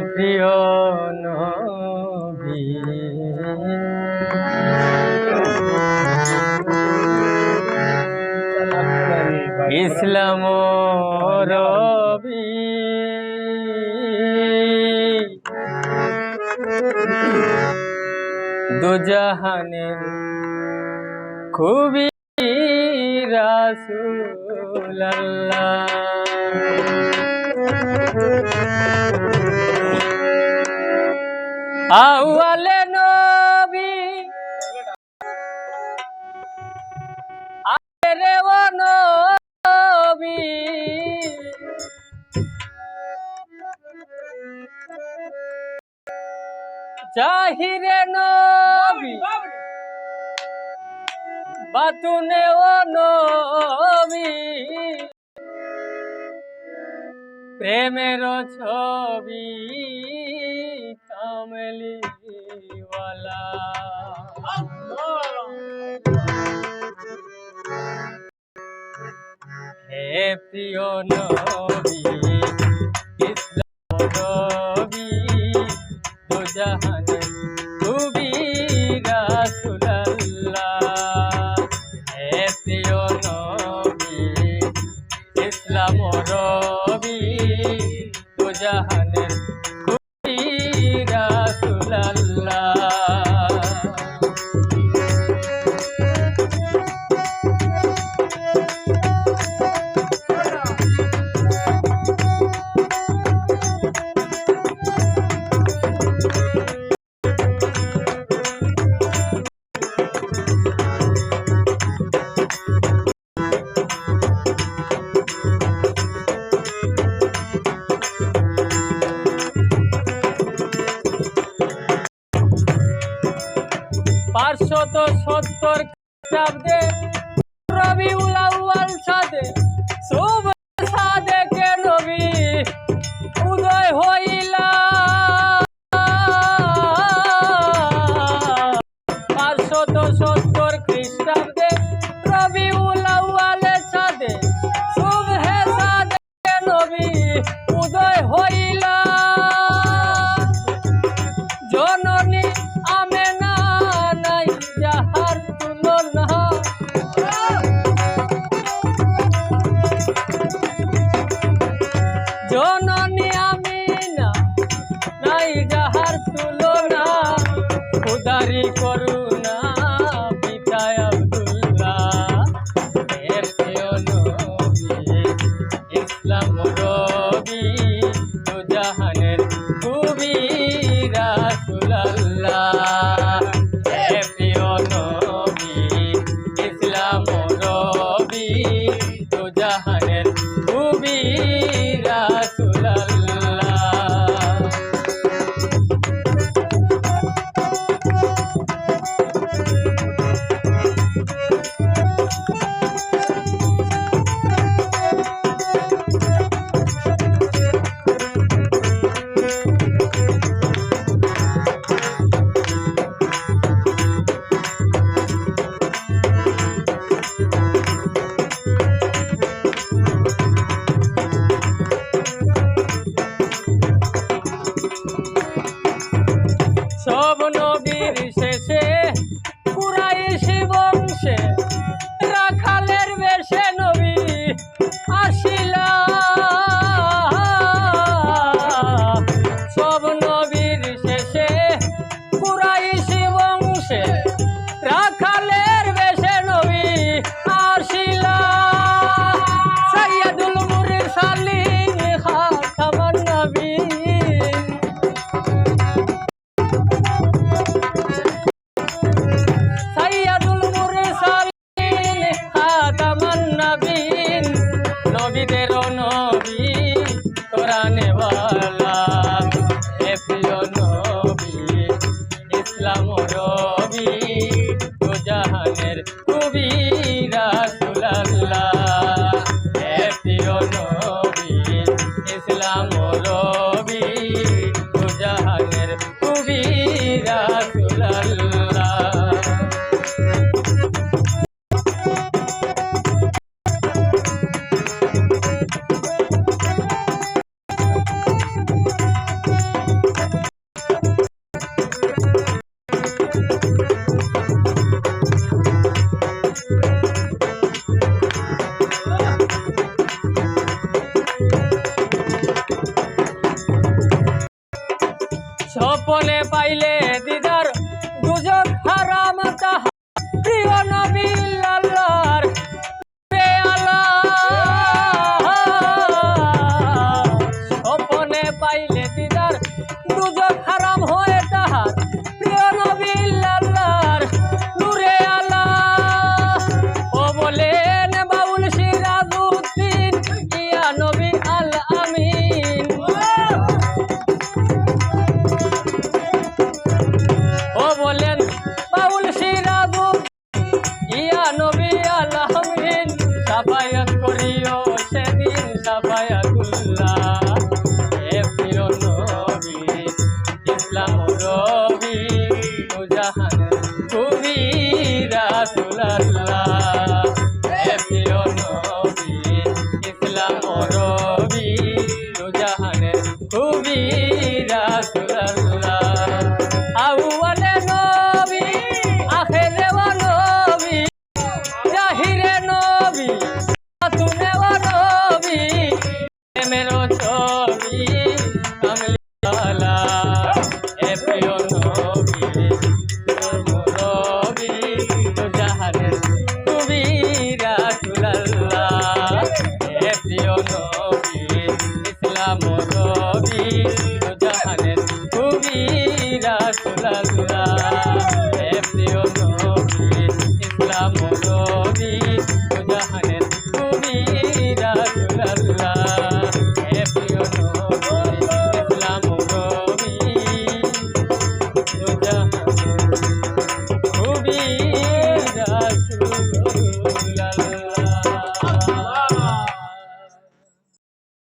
প্রিয় নবী ইসলাম রবি দুজাহানের খুবই রাসূলুল্লাহ আউয়ালে নবী আরে ও নবী জাহিরে নবী বাতুনে ও নবী প্রেমের ছবি কামলিওয়ালা হে প্রিয় নবী ইসলাম নবী দুজাহানের খুবই রাসূলুল্লাহ হে প্রিয় নবী ইসলাম রবি দুজাহানের খুবই রাসূলুল্লাহ পাঁচশত 70 খ্রিস্টাব্দে রবিউল আউয়াল সাদে শুভ সাদেকে নবী উদয় হইলা 570 খ্রিস্টাব্দে রবিউল আউয়াল সাদে শুভ সাদেকে নবী উদয় হইলা জননী আমেনা নাই যাহার তুলনা জননী আমিনা নাই যাহার তুলনা খুদারি করুণা পিতা আব্দুল্লাহ হে প্রিয় নবী ইসলাম রবি দুজাহানের খুবই রাসূলুল্লাহ হে প্রিয় নবী ইসলাম রবি দুজাহানের খুবই রাসূলুল্লাহ সব নবীর শেষে কুরাইশি বংশে রাখালের বেশে নবী আসিলা সব নবীর শেষে কুরাইশি বংশে রাখালের বেশে নবী আসিলা সাইয়্যিদুল মুরসালিন খাতামান নবীন নবীদের নবী কোরআনে ওয়ালা হে প্রিয় নবী ইসলাম রবি দুজাহানের খুবই রাসূলুল্লাহ হে প্রিয় নবী ইসলাম রবি দুজাহানের খুবই রাসূলুল্লাহ গোপনে পাইলে দিদার দুজক হারাম তাহা প্রিয় নবী আল্লাহর রে আল্লাহ গোপনে পাইলে দিদার দুজক হারাম হয়ে তাহার প্রিয় নবী আল্লাহর নূরে আল্লাহ ও বলেন বাউল সিরাজউদ্দিন ইয়া নবী আল আমিন ও বলেন বাউল সিরাজউদ্দিন ইয়া নবী আল আমিন সাফায়াত করিও সেদিন সাফায়াতুল্লাহ হে প্রিয় নবী ইসলাম রবি মুজাহান তুমি রাসূলুল্লাহ হে প্রিয় নবী ইসলাম রবি মুজাহান তুমি রাসূলুল্লাহ আউয়ালে নবী আখিরে নবী জাহিরে নবী তুনে নবী মেরো ছবি কামলিওয়ালা হে প্রিয় নবী নবী তো জাহানের তুমি রাসূলুল্লাহ হে প্রিয় নবী ইসলাম নবী